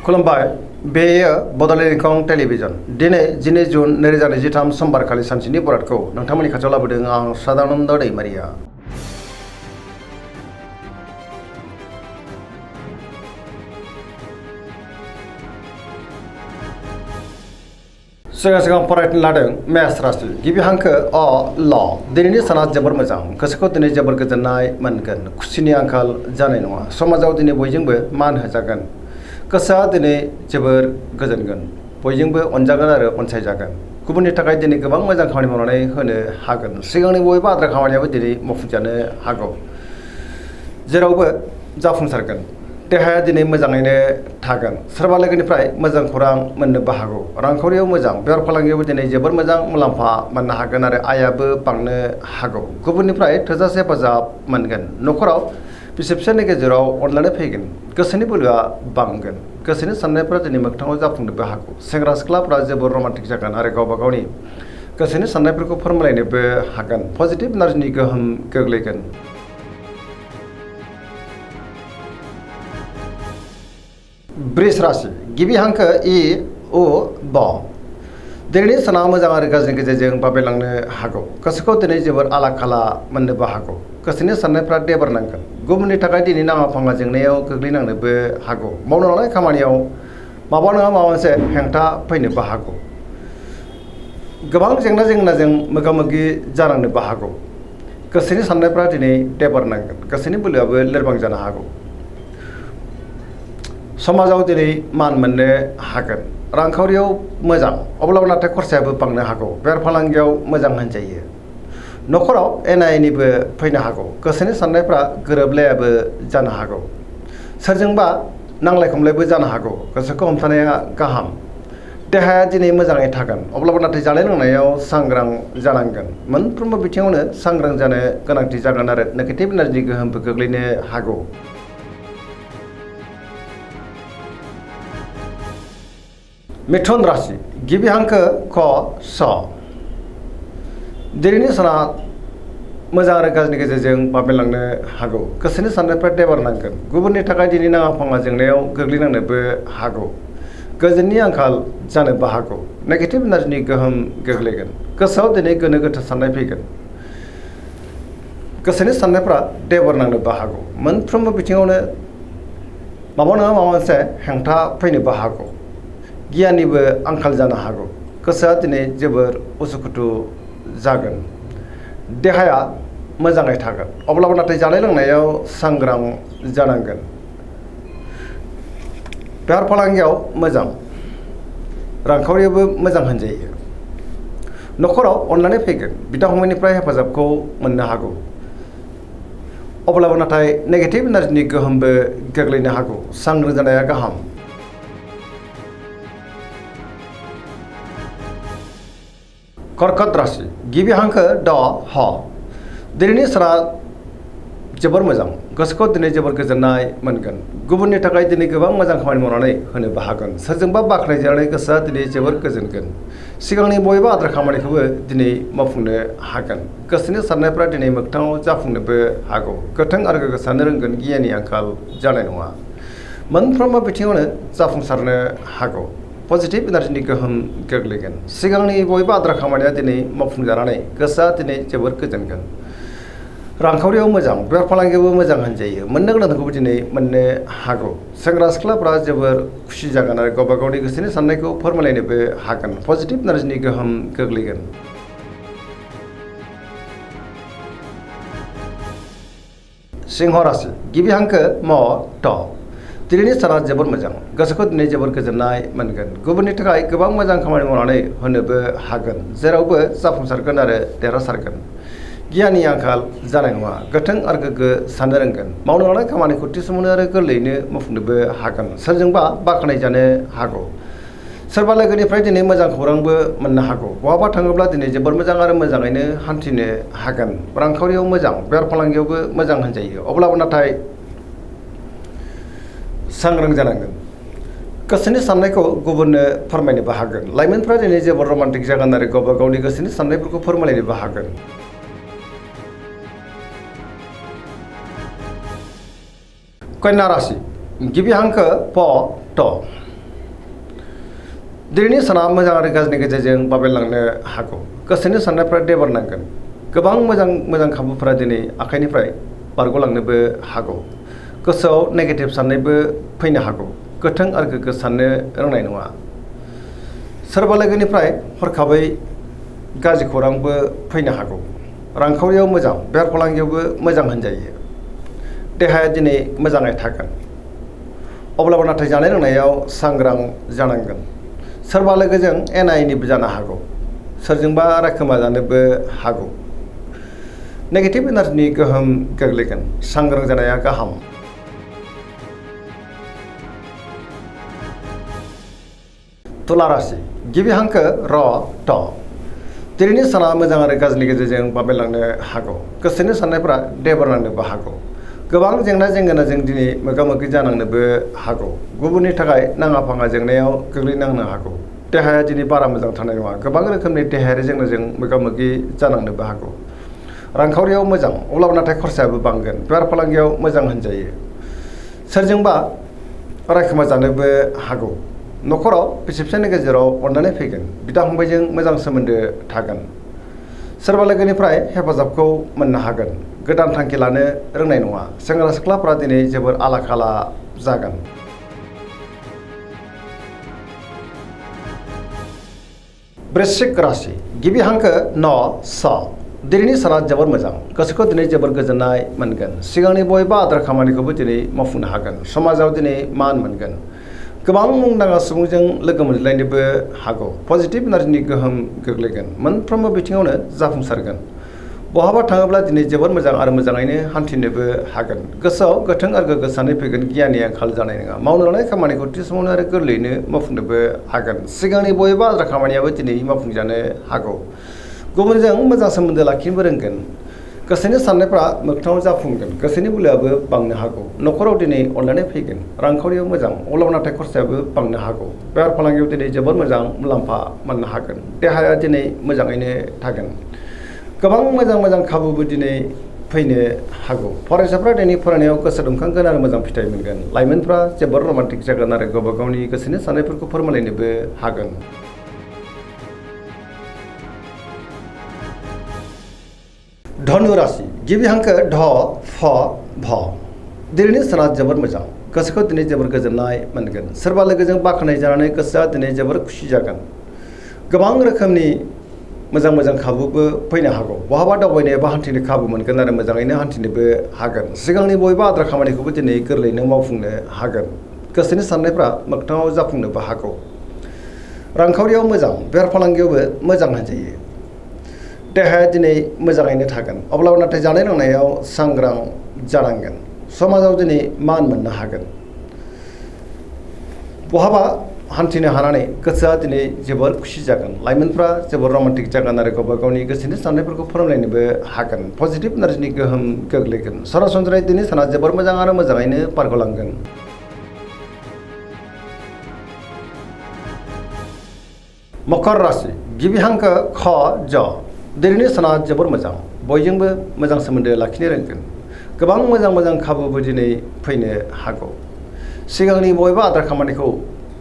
खुलुमबाय बेयो बड'लेण्ड इंखं टेलिभिजन दिनै 12 जुन 2023 समबारखालि सानसेनि बरादखौ नोंथांमोननि खाथियाव लाबोदों आं सदानन्द दैमारिया। सिगां फरायनो लादों मेष राशि गिबि हांखो अ ल दिनैनि साना जोबोर मोजां गोसोखौ दिनै जोबोर गोजोननाय मोनगोन खुसिनि आंखाल जानाय नङा समाजाव दिनै बयजोंबो मान होजागोन गोसोआ दिनै जोबोर गोजोनगोन बयजोंबो अनजागोन आरो अनसायजागोन गुबुननि थाखाय दिनै गोबां मोजां खामानि मावनानै होनो हागोन सिगांनि बबेबा आद्रा खामानियाबो दिनै मावफुंजानो हागौ जेरावबो जाफुंसारगोन देहाया दिनै मोजाङैनो थागोन सोरबा लोगोनिफ्राय मोजां खौरां मोननोबो हागौ रांखावरियाव मोजां बेफार फालांगियावबो दिनै जोबोर मोजां मुलाम्फा मोननो हागोन आरो आयाबो बांनो हागौ गुबुननिफ्राय थोजासे हेफाजाब मोनगोन न'खराव बिसि फिसायनि गेजेराव अनलायनाय फैगोन गोसोनि बोलोआ बांगोन गोसोनि साननायफोरा दिनै मोगथाङाव जाफुंनोबो हागौ सेंग्रा सिख्लाफ्रा जोबोर रमान्टिक जागोन आरो गावबा गावनि गोसोनि साननायफोरखौ फोरमायलायनोबो हागोन पजिटिभ एनार्जिनि गोहोम गोग्लैगोन। वृष राशि गिबि हांखो इ उ ब दिनैनि साना मोजां आरो गाज्रिनि गेजेरजों बाबेलांनो हागौ गोसोखौ दिनै जोबोर आला खाला मोननोबो हागौ गोसोनि साननायफ्रा देबार नांगोन गुबुननि थाखाय दिनै नाङा फाङा जेंनायाव गोग्लैनांनोबो हागौ मावनो लानाय खामानियाव माबा नङा माबा मोनसे हेंथा फैनोबो हागौ गोबां जेंनाजों मोगा मोगि जानांनोबो हागौ गोसोनि साननायफ्रा दिनै देबार नांगोन गोसोनि बोलोआबो लोरबां जानो हागौ समाजाव दिनै मान मोननो हागोन रांखावरियाव मोजां अब्लाबो नाथाय खरसायाबो बांनो हागौ बेफार फालांगियाव मोजां होनजायो न'खराव एना एनिबो फैनो हागौ गोसोनि साननायफ्रा गोरोबलायाबो जानो हागौ सोरजोंबा नांलाय खमलायबो जानो हागौ गोसोखौ हमथानाया गाहाम देहाया दिनै मोजाङै थागोन अब्लाबो नाथाय जानाय लोंनायाव सांग्रां जानांगोन मोनफ्रोमबो बिथिङावनो सांग्रां जानो गोनांथि जागोन आरो नेगेटिभ एनार्जिनि गोहोमबो गोग्लैनो हागौ। मिथुन राशि गिबि हांखो क स दिनैनि साना मोजां आरो गाज्रिनि गेजेरजों बाबेलांनो हागौ गोसोनि साननायफ्रा देबार नांगोन गुबुननि थाखाय दिनै नाङा फाङा जेंनायाव गोग्लैनांनोबो हागौ गोजोननि आंखाल जानोबो हागौ नेगेटिभ एनार्जिनि गोहोम गोग्लैगोन गोसोआव दिनै गोनो गोथो साननाय फैगोन गोसोनि साननायफ्रा देबार नांनोबो हागौ मोनफ्रोमबो बिथिङावनो माबा नङा माबा मोनसे हेंथा फैनोबो हागौ गियाननिबो आंखाल जानो हागौ गोसोआ दिनै जोबोर उसुखुथु जागोन देहाया मोजाङै थागोन अब्लाबो नाथाय जानाय लोंनायाव सांग्रां जानांगोन बेफार फालांगियाव मोजां रांखावरियावबो मोजां होनजायो न'खराव अननानै फैगोन बिदा फंबायनिफ्राय हेफाजाबखौ मोननो हागौ अब्लाबो नाथाय नेगेटिभ एनार्जिनि गोहोमबो गोग्लैनो हागौ सांग्रां जानाया गाहाम। कर्कट राशि गिबि हांखो ड ह दिनैनि साना जोबोर मोजां गोसोखौ दिनै जोबोर गोजोननाय मोनगोन गुबुननि थाखाय दिनै गोबां मोजां खामानि मावनानै होनोबो हागोन सोरजोंबा बाख्नायजानानै गोसोआ दिनै जोबोर गोजोनगोन सिगांनि बबेबा आद्रा खामानिखौबो दिनै मावफुंनो हागोन गोसोनि साननायफ्रा दिनै मोगथाङाव जाफुंनोबो हागौ गोथों आरो गोग्गो साननो रोंगोन गियाननि आंखाल जानाय नङा मोनफ्रोमबो बिथिङावनो जाफुंसारनो हागौ पजिटिभ एनार्जिनि गोहोम गोग्लैगोन सिगांनि बबेबा आद्रा खामानिया दिनै मावफुंजानानै गोसोआ दिनै जोबोर गोजोनगोन रांखावरियाव मोजां बेफार फालांगियावबो मोजां होनजायो मोननो गोनांखौबो दिनै मोननो हागौ सेंग्रा सिख्लाफ्रा जोबोर खुसि जागोन आरो गावबा गावनि गोसोनि साननायखौ फोरमायलायनोबो हागोन पजिटिभ एनार्जिनि गोहोम गोग्लैगोन। सिंह राशि गिबि हांखो म ट दिनैनि साना जोबोर मोजां गोसोखौ दिनै जोबोर गोजोननाय मोनगोन गुबुननि थाखाय गोबां मोजां खामानि मावनानै होनोबो हागोन जेरावबो जाफुंसारगोन आरो देरहासारगोन गियाननि आंखाल जानाय नङा गोथों आरो गोग्गो साननो रोंगोन मावनो लानाय खामानिखौ थि समावनो आरो गोरलैयैनो मावफुंनोबो हागोन सोरजोंबा बाख्नायजानो हागौ सोरबा लोगोनिफ्राय दिनै मोजां खौरांबो मोननो हागौ बहाबा थाङोब्ला दिनै जोबोर मोजां आरो मोजाङैनो हान्थिनो हागोन रांखावरियाव मोजां बेफार फालांगियावबो मोजां होनजायो अब्लाबो नाथाय सांग्रां जानांगोन गोसोनि साननायखौ गुबुननो फोरमायनोबो हागोन लाइमोनफ्रा दिनै जोबोर रमान्टिक जागोन आरो गावबा गावनि गोसोनि साननायफोरखौ फोरमायलायनोबो हागोन। कन्या राशि गिबि हांखो प ट दिनैनि साना मोजां आरो गाज्रिनि गेजेरजों बाबेनलांनो हागौ गोसोनि साननायफ्रा देबारनांगोन गोबां मोजां खाबुफोरा दिनै आखाइनिफ्राय बारग'लांनोबो हागौ गोसोआव नेगेटिभ साननायबो फैनो हागौ गोथों आरो गोग्गो साननो रोंनाय नङा सोरबा लोगोनिफ्राय हरखाबै गाज्रि खौरांबो फैनो हागौ रांखावरियाव मोजां बेफार फालांगियावबो मोजां होनजायो देहाया दिनै मोजाङै थागोन अब्लाबो नाथाय जानाय लोंनायाव सांग्रां जानांगोन सोरबा लोगोजों एना एनिबो जानो हागौ सोरजोंबा रायखोमा जानोबो हागौ नेगेटिभ एनार्जिनि गोहोम गोग्लैगोन सांग्रां जानाया गाहाम तुला राशि गिबि हांखो र ट दिनैनि साना मोजां आरो गाज्रिनि गेजेरजों बाबेनलांनो हागौ गोसोनि साननायफोरा देबारनांनोबो हागौ गोबां जेंना जेंगोनाजों दिनै मोगा मोगि जानांनोबो हागौ गुबुननि थाखाय नाङा फाङा जेंनायाव गोग्लैनांनो हागौ देहाया दिनै बारा मोजां थानाय नङा गोबां रोखोमनि देहायारि जेंनाजों मोगा मोगि जानांनोबो हागौ रांखावरियाव मोजां अब्लाबो नाथाय खरसायाबो बांगोन बेफार फालांगियाव मोजां होनजायो सोरजोंबा रायखोमा जानोबो हागौ न'खराव बिसि फिसायनि गेजेराव अनलायनाय फैगोन बिदा फंबायजों मोजां सोमोन्दो थागोन सोरबा लोगोनिफ्राय हेफाजाबखौ मोननो हागोन गोदान थांखि लानो रोंनाय नङा सेंग्रा सिख्लाफ्रा दिनै जोबोर आला खाला जागोन वृश्चिक राशि गिबि हांखो न स दिनैनि साना जोबोर मोजां गोसोखौ दिनै जोबोर गोजोननाय मोनगोन सिगांनि बयबो आद्रा खामानिखौबो दिनै मावफुंनो हागोन समाजाव दिनै मान मोनगोन गोबां मुंदांखा सुबुंजों लोगो मोनज्लायनोबो हागौ पजिटिभ एनार्जिनि गोहोम गोग्लैगोन मोनफ्रोमबो बिथिङावनो जाफुंसारगोन बहाबा थाङोब्ला दिनै जोबोर मोजां आरो मोजाङैनो हान्थिनोबो हागोन गोसोआव गोथों आरो गोग्गो साननाय फैगोन गियाननि आंखाल जानाय नङा मावनो लानाय खामानिखौ थि समावनो आरो गोरलैयैनो मावफुंनोबो हागोन सिगांनि बयबो आद्रा खामानियाबो दिनै मावफुंजानो हागौ गुबुनजों मोजां सोमोन्दो लाखिनोबो रोंगोन गोसोनि साननायफ्रा मोगथाङाव जाफुंगोन गोसोनि बोलोआबो बांनो हागौ न'खराव दिनै अनलायनाय फैगोन रांखावरियाव मोजां अब्लाबो नाथाय खरसायाबो बांनो हागौ बेफार फालांगियाव दिनै जोबोर मोजां मुलाम्फा मोननो हागोन देहाया दिनै मोजाङैनो थागोन गोबां मोजां खाबुबो दिनै फैनो हागौ फरायसाफ्रा दिनै फरायनायाव गोसो दुंखांगोन आरो मोजां फिथाइ मोनगोन लाइमोनफ्रा जोबोर रमान्टिक जागोन आरो गावबा गावनि गोसोनि साननायफोरखौ फोरमायलायनोबो हागोन धनु राशि गिबि हांखो ढ फ भ दिनैनि साना जोबोर मोजां गोसोखौ दिनै जोबोर गोजोननाय मोनगोन सोरबा लोगोजों बाख्नाय जानानै गोसोआ दिनै जोबोर खुसि जागोन गोबां रोखोमनि मोजां खाबुबो फैनो हागौ बहाबा दावबायनो एबा हान्थिनो खाबु मोनगोन आरो मोजाङैनो हान्थिनोबो हागोन सिगांनि बयबो आद्रा खामानिखौबो दिनै गोरलैयैनो मावफुंनो हागोन गोसोनि साननायफ्रा मोगथाङाव जाफुंनोबो हागौ रांखावरियाव मोजां बेफार फालांगियावबो मोजां होनजायो देहाया दिनै मोजाङैनो थागोन अब्लाबो नाथाय जानाय लोंनायाव सांग्रां जानांगोन समाजाव दिनै मान मोननो हागोन बहाबा हान्थिनो हानानै गोसोआ दिनै जोबोर खुसि जागोन लाइमोनफ्रा जोबोर रमान्टिक जागोन आरो गावबा गावनि गोसोनि साननायफोरखौ फोरमायनोबो हागोन पजिटिभ एनार्जिनि गोहोम गोग्लैगोन सरासनस्रायै दिनै साना जोबोर मोजां आरो मोजाङैनो बारग'लांगोन मकर राशि गिबि हांखो ख ज दिनैनि साना जोबोर मोजां बयजोंबो मोजां सोमोन्दो लाखिनो रोंगोन गोबां मोजां खाबुबो दिनै फैनो हागौ सिगांनि बयबो आद्रा खामानिखौ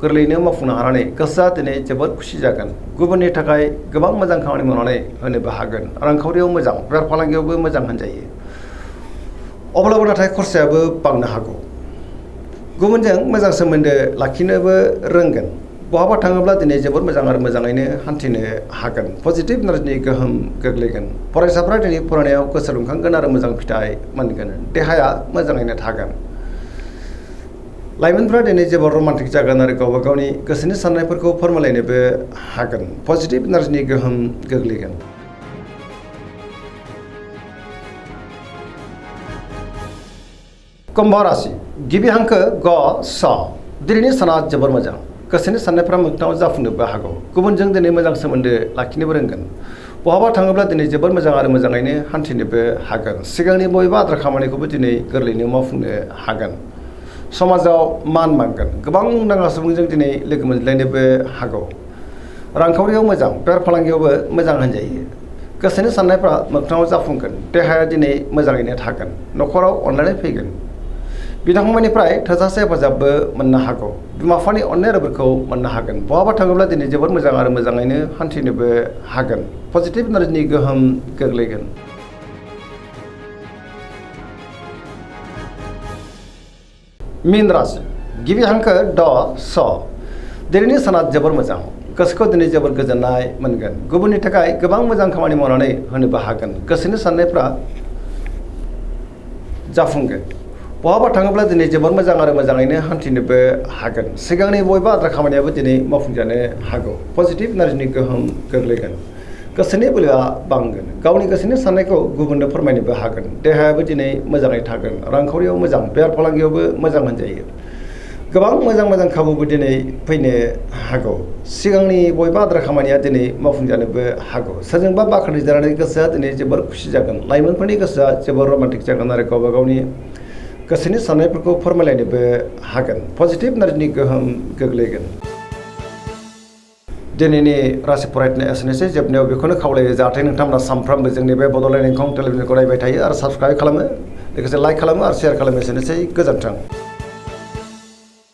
गोरलैयैनो मावफुंनो हानानै गोसोआ दिनै जोबोर खुसि जागोन गुबुननि थाखाय गोबां मोजां खामानि मावनानै होनोबो हागोन रांखावरियाव मोजां बेफार फालांगियावबो मोजां होनजायो अब्लाबो नाथाय खरसायाबो बांनो हागौ गुबुनजों मोजां सोमोन्दो लाखिनोबो रोंगोन बहाबा थाङोब्ला दिनै जोबोर मोजां आरो मोजाङैनो हान्थिनो हागोन पजिटिभ एनार्जिनि गोहोम गोग्लैगोन फरायसाफ्रा दिनै फरायनायाव गोसो दुंखांगोन आरो मोजां फिथाइ मोनगोन देहाया मोजाङैनो थागोन लाइमोनफ्रा दिनै जोबोर रमान्टिक जागोन आरो गावबा गावनि गोसोनि साननायफोरखौ फोरमायलायनोबो हागोन पजिटिभ एनार्जिनि गोहोम गोग्लैगोन कुम्भ राशि गिबि हांखो ग स दिनैनि साना जोबोर मोजां गोसोनि साननायफ्रा मोगथाङाव जाफुंनोबो हागौ गुबुनजों दिनै मोजां सोमोन्दो लाखिनोबो रोंगोन बहाबा थाङोब्ला दिनै जोबोर मोजां आरो मोजाङैनो हान्थिनोबो हागोन सिगांनि बयबो आद्रा खामानिखौबो दिनै गोरलैयैनो मावफुंनो हागोन समाजाव मान मोनगोन गोबां मुंदांखा सुबुंजों दिनै लोगो मोनज्लायनोबो हागौ रांखावरियाव मोजां बेफार फालांगियावबो मोजां होनजायो गोसोनि साननायफ्रा मोगथाङाव जाफुंगोन देहाया दिनै मोजाङैनो थागोन न'खराव अनलायनाय फैगोन बिथांमोननिफ्राय थोजासे हेफाजाबबो मोननो हागौ बिमा बिफानि अननाय आरोफोरखौ मोननो हागोन बहाबा थाङोब्ला दिनै जोबोद मोजां आरो मोजाङैनो हान्थिनोबो हागोन पजिटिभ एनार्जिनि गोहोम गोग्लैगोन। मीन राशि गिबि हांखो ड स दिनैनि साना जोबोर मोजां गोसोखौ दिनै जोबोर गोजोननाय मोनगोन गुबुननि थाखाय गोबां मोजां खामानि मावनानै होनोबो हागोन गोसोनि साननायफ्रा जाफुंगोन बहाबा थाङोब्ला दिनै जोबोर मोजां आरो मोजाङैनो हान्थिनोबो हागोन सिगांनि बबेबा आद्रा खामानियाबो दिनै मावफुंजानो हागौ पजिटिभ एनार्जिनि गोहोम गोग्लैगोन गोसोनि बोलोआ बांगोन गावनि गोसोनि साननायखौ गुबुननो फोरमायनोबो हागोन देहायाबो दिनै मोजाङै थागोन रांखावरियाव मोजां बेफार फालांगियावबो मोजां होनजायो गोबां मोजां खाबुबो दिनै फैनो हागौ सिगांनि बबेबा आद्रा खामानिया दिनै मावफुंजानोबो हागौ सोरजोंबा बाख्नायजानानै गोसोआ दिनै जोबोर खुसि जागोन लाइमोनफोरनि गोसोआ जोबोर रमान्टिक जागोन आरो गावबा गावनि गोसोनि साननायफोरखौ फोरमायलायनोबो हागोन पजिटिभ एनार्जिनि गोहोम गोग्लैगोन। दिनैनि राशि फरायनाय एसेनोसै जोबनायाव बेखौनो खावलायो जाहाथे नोंथांमोना सानफ्रामबो जोंनि बे बड'लेण्ड इंखं टेलिभिजनखौ नायबाय थायो आरो साबस्क्राइब खालामो लोगोसे लाइक खालामो आरो शेयार खालामो एसेनोसै गोजोन्थों।